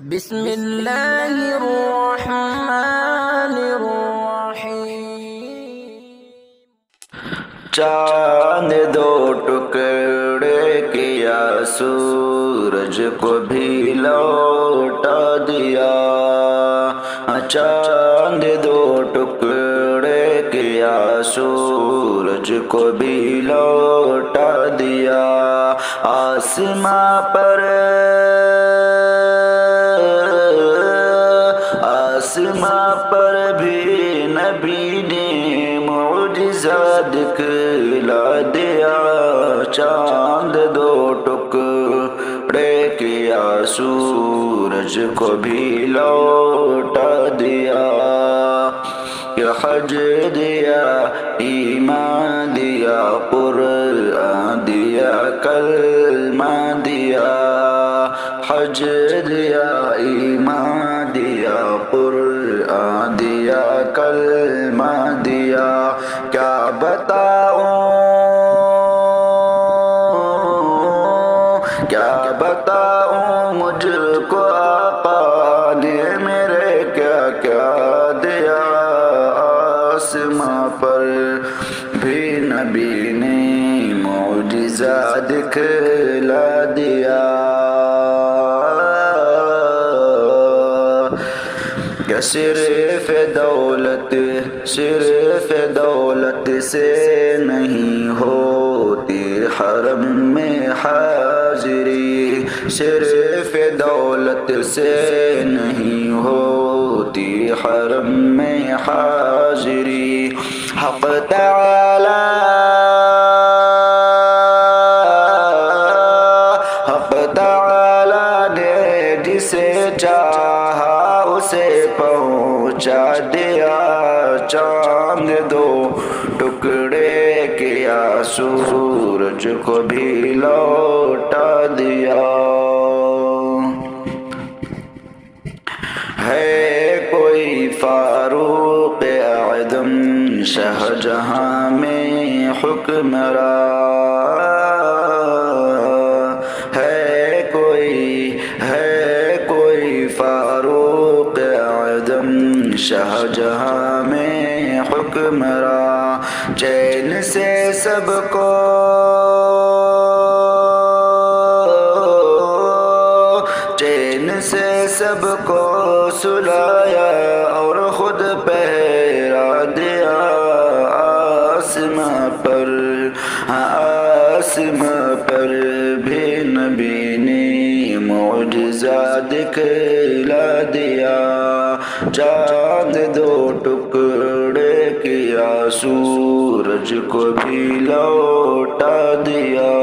بسم اللہ الرحمن الرحیم۔ چاند دو ٹکڑے کیا، سورج کو بھی لوٹا دیا۔ چاند دو ٹکڑے کیا، سورج کو بھی لوٹا دیا۔ آسماں پر بھی نبی نے معجزہ دکھلا دیا۔ چاند دو ٹکڑے کیا، سورج کو بھی لوٹا دیا۔ کہ حج دیا، ایمان دیا، قرآن دیا، کلمہ دیا۔ حج دیا، ایمان دیا، قرآن دیا، کلمہ دیا۔ کیا بتاؤں مجھ کو آقا نے میرے کیا کیا دیا۔ آسماں پر بھی نبی نے معجزہ دکھلا دیا۔ کہ صرف دولت سے نہیں ہوتی حرم میں حاضری۔ صرف دولت سے نہیں ہوتی حرم میں حاضری۔ حق تعالی نے جسے چاہا اسے پہنچا دیا۔ چاند دو ٹکڑے کیا، سورج کو بھی لوٹا دیا۔ ہے کوئی فاروق اعظم شاہ جہاں میں حکمراں؟ شاہ جہاں میں حکمراں، چین سے سب کو سلایا اور خود پہرا دیا۔ آسماں پر بھی نبی نے معجزہ دکھلا دیا۔ چاند دو ٹکڑے کیا، سورج کو بھی لوٹا دیا۔